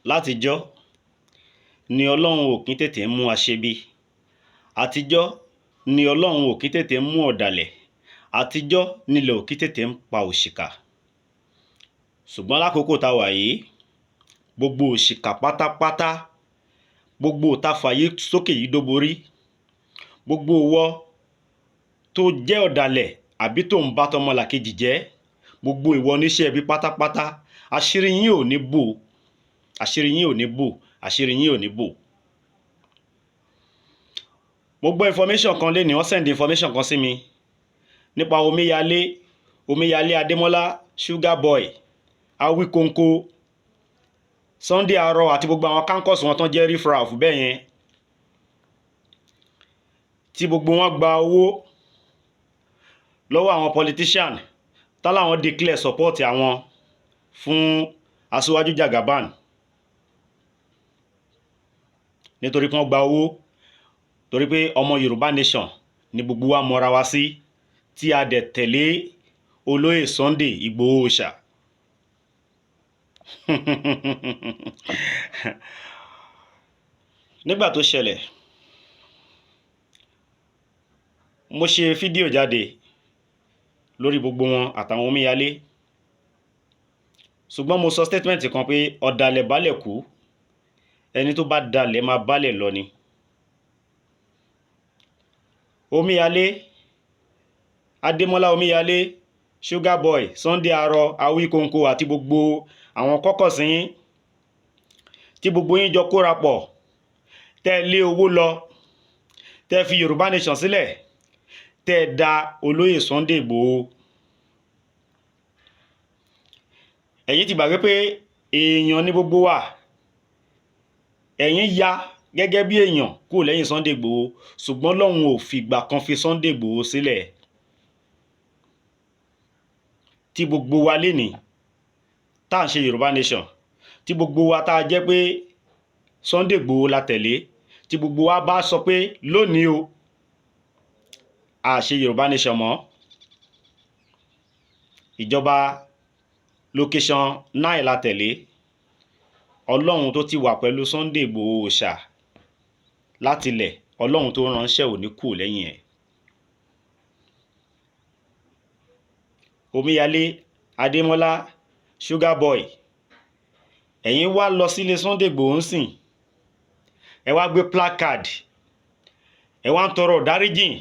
Látijọ́ ni Ọlọ́run ò kí tètè mú aṣebi. Àtijọ́ ni Ọlọ́run ò kí tètè mú ọ̀dàlẹ̀. Àtijọ́ nílẹ̀ ò kí tètè ń pa òṣìkà. Ṣùgbọ́n lákòókò tá wà yìí, gbogbo òṣìkà pátápátá, gbogbo òtafàyè sókè yìí dóborí, gbogbo ìwọ tó jẹ́ ọ̀dàlẹ̀ àbí tó ń bá tọmọlàkejì jẹ́, gbogbo ìwọ oníṣẹ́ ibi pátápátá, àṣírí yín ò ní bò, àṣírí yín ò ní bò, àṣírí yín ò ní bò. Mo gbọ́ information kan lénìí, wọ́n send information kan sí mi nípa Omiyale Adémọ́lá, Sugar Boy, Awikonko, Sunday Arọ àti gbogbo àwọn kankos wọn tán jẹ́ riffraff bẹ́ẹ̀ yẹn, tí gbogbo wọn gba owó lọ́wọ́ àwọn politician táláwọn declare support àwọn fún Aṣíwájú Jagaban nítorí pé wọ́n gba owó, torí pé ọmọ Yorùbá nation ni gbogbo wa mọra wa sí, tí a dẹ̀ tẹ̀lé olóyè Sunday Igboho ṣá. Nígbà tó ṣẹlẹ̀, mo ṣe fídíò jáde lórí gbogbo wọn àtàwọn Omiyale, ṣùgbọ́n mo sọ statement kan pé ọ̀dàlẹ̀ bálẹ̀ kú, ẹni tó bá dalẹ̀ máa bálẹ̀ lọ ni. Omiyale Adémọ́lá, Omiyale, Sugar Boy, Sunday Arọ, Awikonko àti gbogbo àwọn kọ́kọ̀sí yín tí gbogbo yín jọ kóra pọ̀, tẹ́ lé owó lọ, tẹ́ fi Yorùbá nation sílẹ̀, tẹ́ da olóyè Sunday Igboho. Ẹ̀yin ti gbàgbé pé èèyàn ní gbogbo wa, ẹ̀yin ya gẹ́gẹ́ bí èèyàn kúrò lẹ́yìn Sunday Igboho, ṣùgbọ́n Ọlọ́run ò fìgbà kan fi Sunday Igboho sílẹ̀. Tí gbogbo wa lénìí tá à ń ṣe Yorùbá nation, tí gbogbo wa tá a jẹ́ pé Sunday Igboho la tẹ̀lé, tí gbogbo wa bá sọ pé lónìí o a ṣe Yorùbá nation mọ́, ìjọba location 9 la tẹ̀lé, Ọlọ́run tó ti wà pẹ̀lú Sunday Igboho ṣá látilẹ̀, Ọlọ́run tó ránṣẹ́ ò ní kù lẹ́yìn ẹ̀. Omiyale Adémọ́lá, Sugar Boy, ẹ̀yin wá lọ sílé Sunday Igboho ń sìn, ẹ wá gbé placard, ẹ wá ń tọrọ ìdáríjìn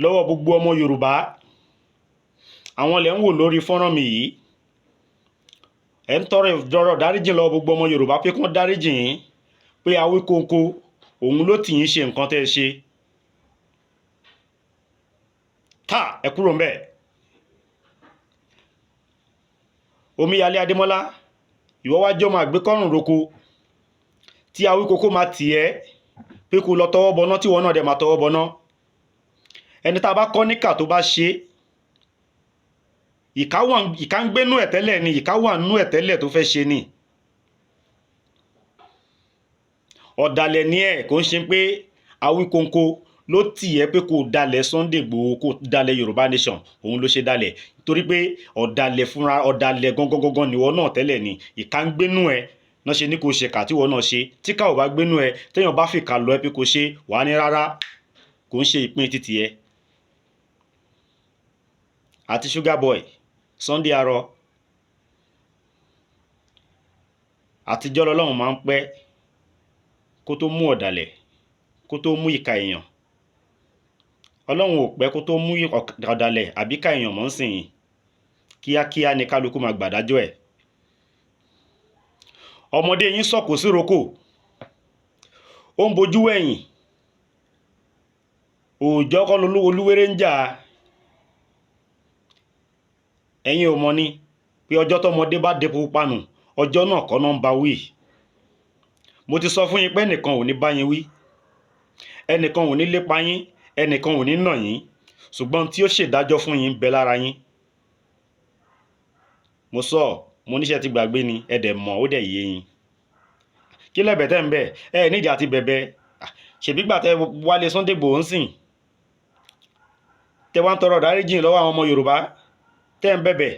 lọ́wọ́ gbogbo ọmọ Yorùbá. Àwọn lẹ́ ń wò lórí fọ́nrán mi yìí, ẹ ń tọrọ ìdáríjìn lọ́wọ́ gbogbo ọmọ Yorùbá pé kí wọ́n dáríjìn yín, pé Awikonko òun ló tì yín ṣe nǹkan tẹ́ ẹ ṣe. Ẹ kúrò ńbẹ̀. Omiyale Adémọ́lá, ìwọ wá jẹ́ ọmọ àgbékọ́rùn roko tí Awikonko máa tì ẹ́ pé kó lọ tọwọ́ bọná, tí wọ́n náà dẹ̀ máa tọwọ́ bọná. Ẹni tá a bá kọ́ níkà tó bá ṣe, ìkà ń gbénú ẹ̀ tẹ́lẹ̀ ni, ìkà wà nínú ẹ̀ tẹ́lẹ̀ tó fẹ́ ṣe ni. Ọ̀dàlẹ̀ ni ẹ̀, kò ń ṣe pé Awikonko ló tì ẹ́ pé kó dalẹ̀ Sunday Igboho, kó dalẹ̀ Yorùbá nation, òun ló ṣe dalẹ̀. Torí pé ọ̀dàlẹ̀ fúnra, ọ̀dàlẹ̀ gangan níwọ náà tẹ́lẹ̀ ni, ìkà ń gbénú ẹ̀ náà ṣe ní kó ṣe kà tí wọ́n náà ṣe. Tí ká ò bá gbénú ẹ̀, téèyàn bá fìkà lọ ẹ pé kó ṣe, wàá ní rárá, kò ń ṣe ìpín títì ẹ. Àti Sugar Boy, Sunday Arọ, àtijọ́ lọ́lọ́run máa ń pẹ́ kó tó mú ọ̀dàlẹ̀, kó tó mú ìkà èèyàn. Ọlọ́run ò pẹ́ kó tó mú ọ̀dàlẹ̀ àbí ìkà èèyàn mọ́ ń sìn yín, kíákíá ni kálukú máa gbàdájọ́ ẹ̀. Ọmọdé yín sọ̀kò sí roko, ó ń bojú wẹ̀yìn, òòjọ́ kọ́ olúwéré ń jà. Ẹ̀yin ò mọ̀ ni pé ọjọ́ tọ́mọdé bá depo panù, ọjọ́ náà kọ́ náà ń bá wí. Mo ti sọ fún yín pé ẹnìkan ò ní bá yín wí, ẹnìkan ò ní lépa yín, ẹnìkan ò ní nà yín, ṣùgbọ́n tí ó ṣèdájọ́ fún yín ń bẹ lára yín. Mo sọ, mo níṣẹ́ ti gbàgbé ni, ẹ dẹ̀ mọ̀, ó dẹ̀ yé yín. Kí lẹ́bẹ̀ tẹ́ ń bẹ̀? Ẹ nídìí àti bẹ̀bẹ̀. Ṣèbí gbà tẹ́ wálé Sunday Igboho ń sìn, tẹ́ wá ń tọrọ ìdáríjìn lọ́wọ́ àwọn ọmọ Yorùbá, tẹ́ ń bẹ̀bẹ̀,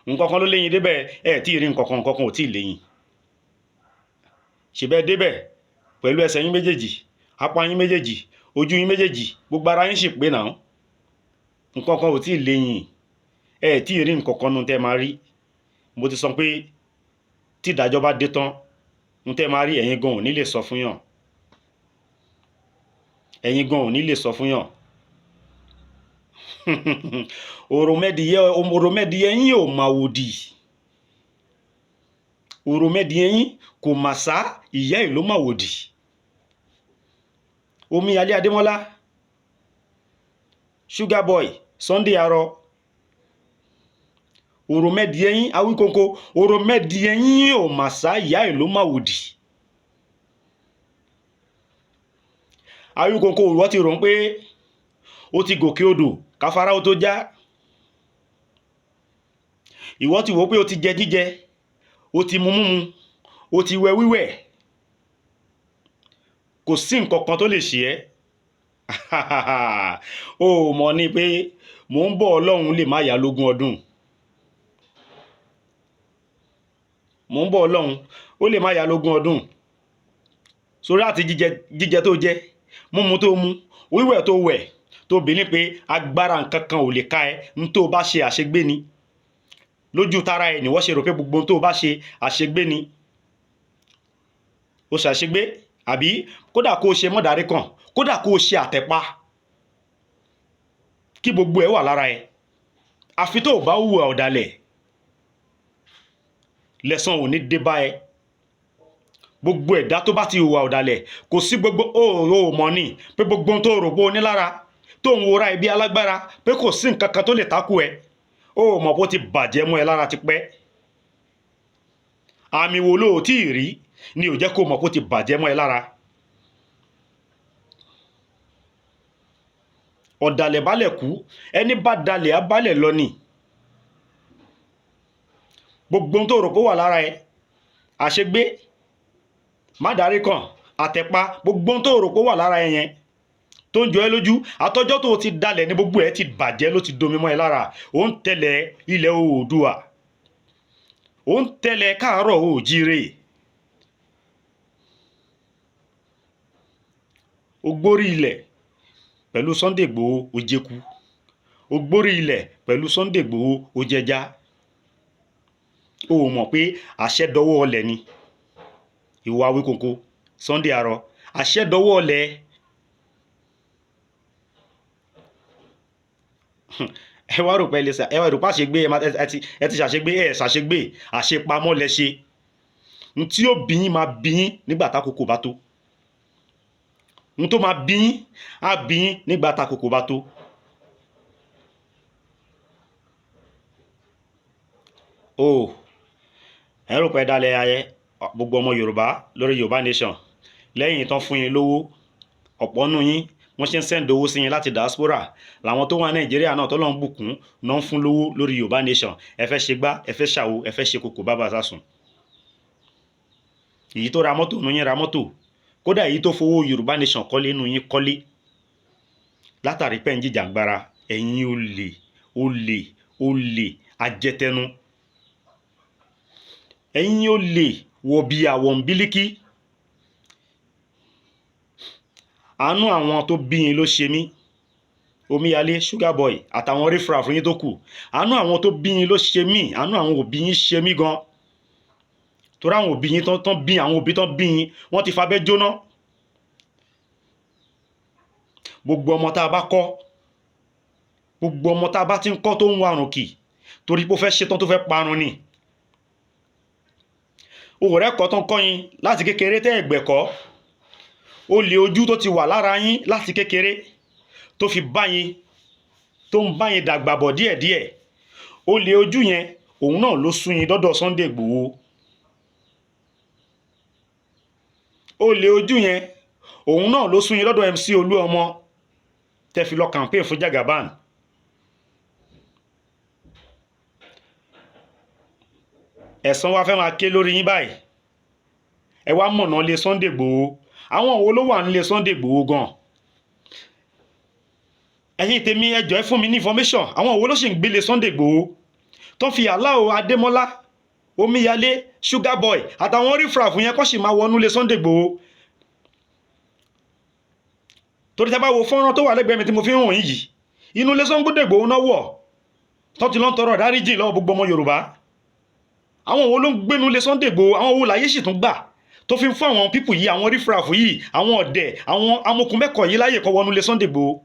nǹkan kan ló léyìn débẹ̀, ẹ tí ì rí nǹkan kan ò tí ì léyìn. ṣèbẹ́ débẹ̀ pẹ̀lú ẹsẹ̀ yín méjèèjì, apá yín méjèèjì, ojú yín méjèèjì, gbogbo ara yín sì pé náà. Nǹkan kan ò tí ì léyìn, ẹ tí ì rí nǹkan kan nu tẹ́ máa rí. Mo ti sọ pé tí ìdájọ́ bá dé tán, nu tẹ́ máa rí ẹ̀yin gan ò ní lè sọ fún yàn. Ẹ̀yin gan ò ní lè sọ fún yàn. Òròmẹdìyẹ yín ò mà wòdì. Òròmẹdìyẹ yín kò mà sá, ìyá ẹ̀ ló mà wòdì. Omiyale Adémọ́lá, Sugar Boy, Sunday Arọ, òròmẹdìyẹ yín Awikonko, òròmẹdìyẹ yín ò mà sá, ìyá ẹ̀ ló mà wòdì. Awikonko, ìwọ ti rò pé ó ti gòkè odò káfárá ó tó já. Ìwọ ti wò pé ó ti jẹ jíjẹ, ó ti mu múmu, ó ti wẹ wíwẹ̀. Kò sí nǹkan kan tó lè ṣe ẹ́. O mọ̀ ní pé mò ń bọ̀ Ọlọ́run lè má yá lógún ọdún. Mò ń bọ̀ Ọlọ́run ó lè má yá lógún ọdún. Sórí àti jíjẹ tó jẹ, múmu tó mu, wíwẹ̀ tó wẹ̀, tó bìíní pé agbára nǹkan kan ò lè ká ẹ, ní tó bá ṣe àṣegbé ni. Lójú tara ẹ ni wọ́n ṣe rò pé gbogbo tó bá ṣe àṣegbé ni. Ó ṣàṣegbé, àbí kódà kó ṣe mọ́dàrí kan, kódà kó ṣe àtẹ̀pa, kí gbogbo ẹ̀ wà lára ẹ. Àfi tó bá hùwà ọ̀dàlẹ̀, lẹ́san ò ní dé bá ẹ. Gbogbo ẹ̀dá tó bá ti hùwà ọ̀dàlẹ̀, kò sí gbogbo ó mọ̀ ní pé gbogbo tó rò pé o ní lára, tó ń wora ẹ bí alágbára, pé kò sí nǹkan kan tó lè takú ẹ. Ó mọ̀ pé ó ti bàjẹ́ mọ́ ẹ lára ti pẹ́. Àmì wo ló tí ì rí ni ò jẹ́ kó mọ̀ pé ó ti bàjẹ́ mọ́ ẹ lára. Ọ̀dàlẹ̀ bálẹ̀ kú, ẹni bá dalẹ̀ á bálẹ̀ lọ ni. Gbogbo tó rò pé wà lára ẹ, àṣegbé, mádàrí kan, àtẹ̀pa, gbogbo tó rò pé wà lára ẹ yẹn tó ń jọ ẹ lójú, àtọjọ́ tó ti dalẹ̀ ní gbogbo ẹ ti bàjẹ́, ló ti domi mọ́ ẹ lára. Ó ń tẹ̀lé ilẹ̀ Oòduà, ó ń tẹ̀lé káàárọ̀ oòjíire. Ó gbórí ilẹ̀ pẹ̀lú Sunday Igboho ó jẹ́kú. Ó gbórí ilẹ̀ pẹ̀lú Sunday Igboho ó jẹjá. Ó mọ̀ pé àṣẹ dọwọ́ ọlẹ̀ ni. Ìwọ Awikonko, Sunday Arọ, àṣẹ dọwọ́ ọlẹ̀. Ẹ wá rò pé ẹ wá rò pé àṣegbé ẹ ti ṣàṣegbé, ẹ ṣàṣegbé, àṣepamọ́ lẹ ṣe. N tí ó bí yín máa bí yín nígbà tákòkò bá tó. N tó máa bí yín á bí yín nígbà tákòkò bá tó. Ẹ rò pé dalẹ̀ ayẹ gbogbo ọmọ Yorùbá lórí Yorùbá Nation lẹ́yìn tán fún yín lówó. Ọ̀pọ̀ nù yín wọ́n ṣe ń sẹ́ǹdì owó sí yín láti diaspora, làwọn tó wà Nàìjíríà náà tọ́lọ́run bùkún náà ń fún lówó lórí Yorùbá Nation. Ẹ fẹ́ ṣe gbá, ẹ fẹ́ ṣàwo, ẹ fẹ́ ṣe kòkò bàbá sásùn. Èyí tó ra mọ́tò nù yín ra mọ́tò, kódà èyí tó fowó Yorùbá Nation kọ́lé nù yín kọ́lé. Látàrí pé ń jìjàgbara, ẹ̀yin olè ajẹtẹnu. Ẹ̀yin olè wọ̀ bí àwọ̀ bílíkì. Àánú àwọn tó bí yín ló ṣe mí. Omiyale, Sugar Boy àtàwọn rífra fún yín tó kù. Àánú àwọn tó bí yín ló ṣe mí. Àánú àwọn òbí yín ṣe mí gan. Torí àwọn òbí yín àwọn òbí tán bí yín, wọ́n ti fabẹ́ jóná. Gbogbo ọmọ tá a bá kọ́, gbogbo ọmọ tá a bá ti ń kọ́ tó ń warùn kì, torí pé ó fẹ́ ṣetán tó fẹ́ parun ni. Òwúrẹ́ kọ́ tán kọ́ yín láti kékeré tẹ́ ẹ̀gbẹ̀kọ́. Olè ojú tó ti wà lára yín láti kékeré tó fi bá yín, tó ń bá yín dàgbà bọ̀ díẹ̀díẹ̀. Olè ojú yẹn òun náà ló sún yín dọ́dọ̀ Sunday Igboho. Olè ojú yẹn òun náà ló sún yín lọ́dọ̀ MC Olúọmọ tẹ́ fi lọ campaign fún Jagaban. Ẹ̀san wa fẹ́ máa ké lórí yín báyìí. Ẹ wá mọ̀nà lé Sunday Igboho. Àwọn wo ló wà nílé Sunday Igboho gan? Ẹ̀yin tèmi ẹ jọ̀ọ́ ẹ fún mi ní information. Àwọn wo ló sì ń gbélé Sunday Igboho tó fi Alao Adémọ́lá Omiyale, Sugar Boy àtàwọn rífràfù yẹn kọ́ sì máa wọnú lé Sunday Igboho. Torí tẹ́ bá wo fọ́nrán tó wà lẹ́gbẹ̀ẹ́ mi tí mo fi ń hàn yìí, inú lé Sunday Igboho náà wọ̀ tó ti lọ ń tọrọ ìdáríjì lọ́wọ́ gbogbo ọmọ Yorùbá. Àwọn wo ló ń gbénú lé Sunday Igboho? Àwọn wo láyé sì tún gbà tó fi ń fún àwọn pípù yìí, àwọn rífràfù yìí, àwọn ọ̀dẹ̀, àwọn amokùnmẹ́kọ̀ yìí láyè kọ́ wọnú lé Sunday Igboho?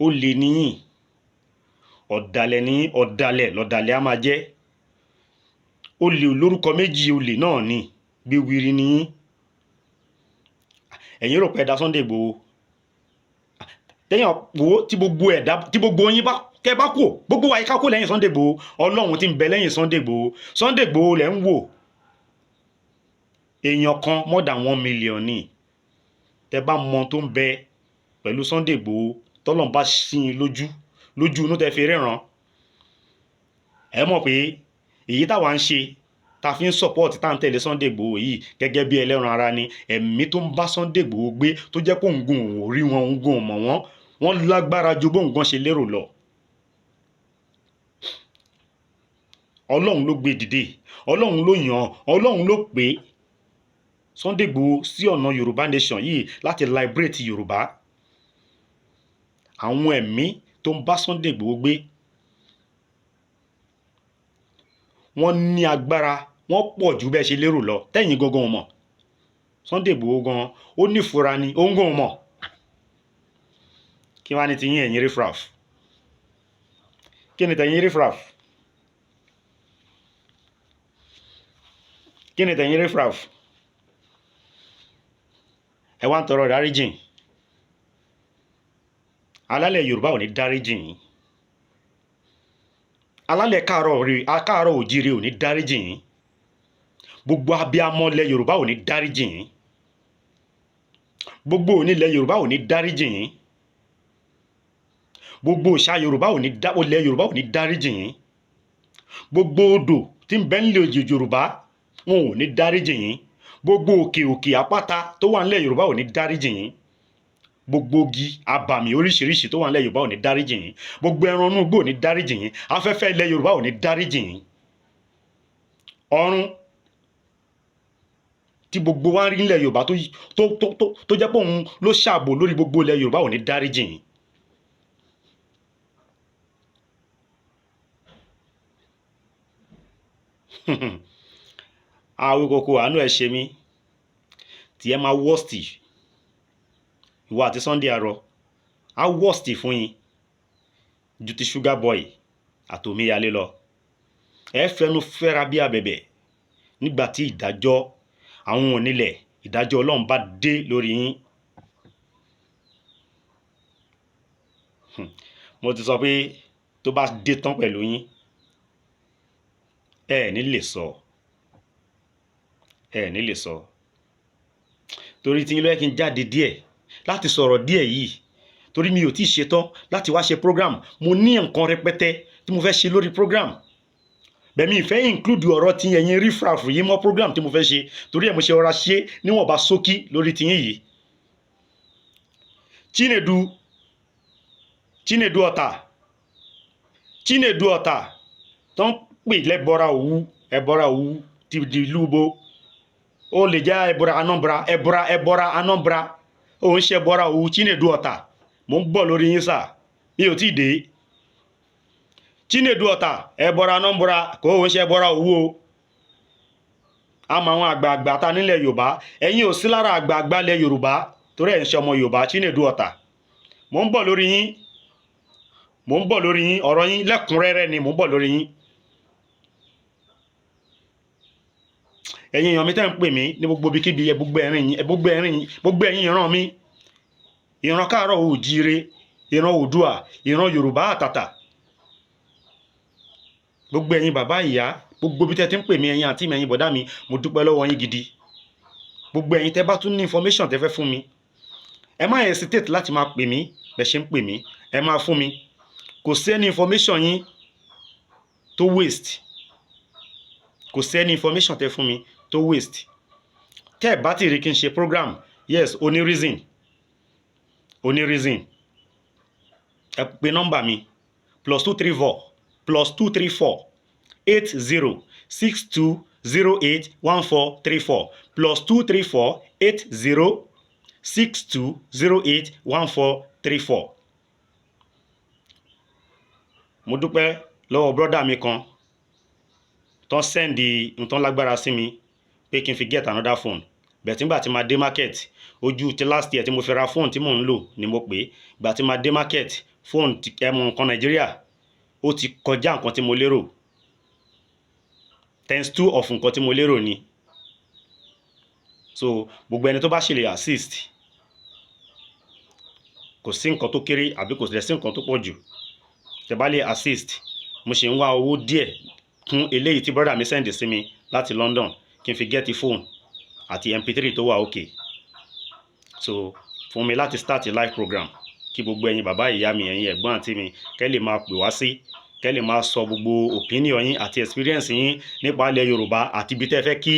Olè níyìn, ọ̀dàlẹ̀ ní ọ̀dàlẹ̀ lọ̀dàlẹ̀ á máa jẹ́. Olè olórúkọ méjì olè náà ni, gbéwiri níyìn. Ẹ̀yin rò pé ẹ dá Sunday Igboho? Tẹ́yàn wo tí gbogbo ẹ̀dá tí gbogbo yín bá kẹ́ bá kú, gbogbo wa ká kú lẹ́yìn Sunday Igboho, Ọlọ́run tí ń bẹ lẹ́yìn Sunday Igboho. Sunday Igboho lẹ́ ń wò. Èèyàn kan more than 1 million ni. Tẹ́ bá mọ tó ń bẹ pẹ̀lú Sunday Igboho, tọ́lọ́run bá ṣí yín lójú inú tẹ́ fi ríran. Ẹ mọ̀ pé èyí táwa ń ṣe ta fi ń support tá ń tẹ̀lé Sunday Igboho yìí gẹ́gẹ́ bí ẹlẹ́ran ara ni. Ẹ̀mí tó ń bá Sunday Igboho gbé tó jẹ́ pé òǹgùn ò rí wọn, òǹgùn ò mọ̀ wọ́n lágbára ju bóǹgàn ṣe lérò lọ. Ọlọ́run ló gbé dìde, Ọlọ́run ló yàn, Ọlọ́run ló pè Sunday Igboho sí ọ̀nà Yorùbá nation yìí láti liberate Yorùbá. Àwọn ẹ̀mí tó ń bá Sunday Igboho gbé wọ́n ní agbára, wọ́n pọ̀ ju bẹ́ẹ̀ ṣe lérò lọ. Tẹ́yìn gangan mọ̀. Sunday Igboho gan ó nífura ni, ó ń gan mọ̀. Kí wá ní ti yín ẹ̀yin rífràf? Kí ni tẹ̀yin rífràf? Kí ni tẹ̀yin rífràf? Ẹ wá ń tọrọ ìdáríjìn. Alálẹ̀ Yorùbá ò ní dáríjìn yín. Alálẹ̀ káàárọ̀ òjíire ò ní dáríjìn yín. Gbogbo abiyamọ ilẹ̀ Yorùbá ò ní dáríjìn yín. Gbogbo onílẹ̀ Yorùbá ò ní dáríjìn yín. Gbogbo òòṣà Yorùbá ilẹ̀ Yorùbá ò ní dáríjìn yín. Gbogbo odò tí ń bẹ nílẹ̀ òjì Yorùbá wọn ò ní dáríjìn yín. Gbogbo òkè àpáta tó wà nílẹ̀ Yorùbá ò ní dáríjìn yín. Gbogbo igi abàmì oríṣiríṣi tó wà nílẹ̀ Yorùbá ò ní dáríjìn yín. Gbogbo ẹran inú igbó ò ní dáríjìn yín. Afẹ́fẹ́ ilẹ̀ Yorùbá ò ní dáríjìn yín. Ọ̀run tí gbogbo wa ń rí nílẹ̀ Yorùbá tó jẹ́ pé òun ló ṣààbò lórí gbogbo ilẹ̀ Yorùbá ò ní dáríjìn yín. Awikonko, àánú ẹ ṣe mí. Tí ẹ máa wọ́ọ̀stì ìwọ àti Sunday Arọ á wọ́ọ̀stì fún yín ju ti Sugar Boy àti Omiyale lọ. Ẹ fẹnu fẹ́ra bí abẹ̀bẹ̀ nígbà tí ìdájọ́ àwọn onílẹ̀, ìdájọ́ Ọlọ́run bá dé lórí yín. Mo ti sọ pé tó bá dé tán pẹ̀lú yín, ẹ ní lè sọ. Ẹ ní lè sọ. Torí tí yín ló yẹ kí n jáde díẹ̀ láti sọ̀rọ̀ díẹ̀ yìí. Torí mi ò tí ì ṣetán láti wá ṣe program. Mo ní nǹkan rẹpẹtẹ tí mo fẹ́ ṣe lórí program. Bẹ̀mí ìfẹ́ include ọ̀rọ̀ tí ẹ̀yin rífràfù yìí mọ́ program tí mo fẹ́ ṣe. Torí ẹ̀ mo ṣe ọ̀rá ṣe níwọ̀nba ṣókí lórí ti yín yìí. Chinedu Ọ̀tà tó ń pè lẹ́bọra òwú ti di lúbo. Ó lè jẹ́ ẹbọra Anambra. Ó ń ṣe ẹbọra òwú Chinedu Ọ̀tà. Mo ń bọ̀ lórí yín sà. Mi ò tí ì dé. Chinedu Ọ̀tà ẹbọra Anambra kò ń ṣe ẹbọra òwú o. Àmọ́ àwọn àgbààgbà ta nílẹ̀ Yorùbá, ẹ̀yin ò sí lára àgbààgbà ilẹ̀ Yorùbá torí ẹ̀ ń ṣe ọmọ Yorùbá. Chinedu Ọ̀tà, mo ń bọ̀ lórí yín. Ọ̀rọ̀ yín lẹ́kùnrẹ́rẹ́ ni mo ń bọ̀ lórí yín. Ẹ̀yin èèyàn mi tẹ́ ń pè mí ní gbogbo ibikíbi, gbogbo ẹ̀yin ìran mi, ìran káàárọ̀ òjíire, ìran Oòduà, ìran Yorùbá àtàtà, gbogbo ẹ̀yin bàbá ìyá, gbogbo bí tẹ́ ti ń pè mí, ẹ̀yin àǹtí mi, ẹ̀yin bọ̀dá mi, mo dúpẹ́ lọ́wọ́ yín gidi. Gbogbo ẹ̀yin tẹ́ bá tún ní information tẹ́ fẹ́ fún mi, ẹ má hesitate láti máa pè mí bẹ́ẹ̀ ṣe ń pè mí, ẹ máa fún mi. Kò sí any information yín tó waste. Kò sí any information tẹ́ fún mi tó waste. Tẹ́ ẹ bá ti rí kí n ṣe program yes, ó ní reason, ó ní reason. Ẹ pe nọ́mbà mi +234 +234 +234 mo dúpẹ́ lọ́wọ́ brọ́dà mi kan tó sẹ́ndì nǹkan lágbára sí mi pé kí n fi get another phone, bẹ̀ẹ̀ tí gbà tí máa dé market ojú ti last year tí mo fi ra phone tí mò ń lò ni mo pè é. Gbà tí máa dé market phone ẹmọ nǹkan Nàìjíríà ó ti kọjá nǹkan tí mo lérò, ×2 of nǹkan tí mo lérò ni. So gbogbo ẹni tó bá ṣe lè assist, kò sí nǹkan tó kéré àbí kò sí nǹkan tó pọ̀ jù, tẹ́ bá lè assist. Mo ṣe ń wá owó díẹ̀ kún eléyìí tí brother mi send sí mi láti London kí n fi get phone àti mp3 tó wà òkè. So fún mi láti start live program kí gbogbo ẹ̀yin bàbá ìyá mi, ẹ̀yin ẹ̀gbọ́n àti mi kẹ́ lè máa pè wá sí, kẹ́ lè máa sọ gbogbo opinion yín àti experience yín nípa ilẹ̀ Yorùbá àti ibi tẹ́ fẹ́ kí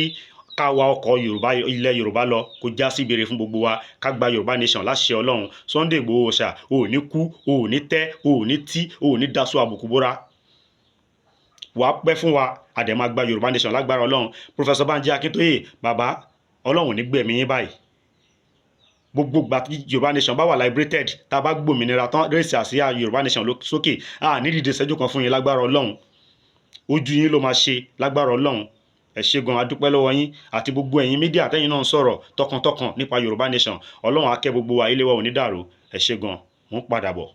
ká wa ọkọ̀ Yorùbá ilẹ̀ Yorùbá lọ kó já sí ìbéèrè fún gbogbo wa, ká gba Yorùbá nation láṣẹ Ọlọ́run. Sunday Igboho ṣá, o ò ní kú, o ò ní tẹ́, o ò ní tí, o ò ní daṣọ àbùkù bóra. Wàá pẹ́ fún wa, a dẹ̀ máa gba Yorùbá nation lágbára Ọlọ́run. Professor Banji Akintoye, bàbá, Ọlọ́run ò ní gbẹ̀mí yín báyìí. Gbogbo ìgbà tí Yorùbá nation bá wà liberated, tá a bá gbòmìnira tán rèsì àsíá Yorùbá nation sókè, a ní dìde ìṣẹ́jú kan fún yín lágbára Ọlọ́run. Ojú yín ló máa ṣe lágbára Ọlọ́run. Ẹ ṣé gan, a dúpẹ́ lọ́wọ́ yín àti gbogbo ẹ̀yin mídíà tẹ́yin náà ń sọ̀rọ̀ tọkàntọkàn nípa Yorùbá nation. Ọlọ́run á kẹ́ gbogbo wa, ilé wa ò ní dàrú. Ẹ ṣé gan, mo ń padà bọ̀.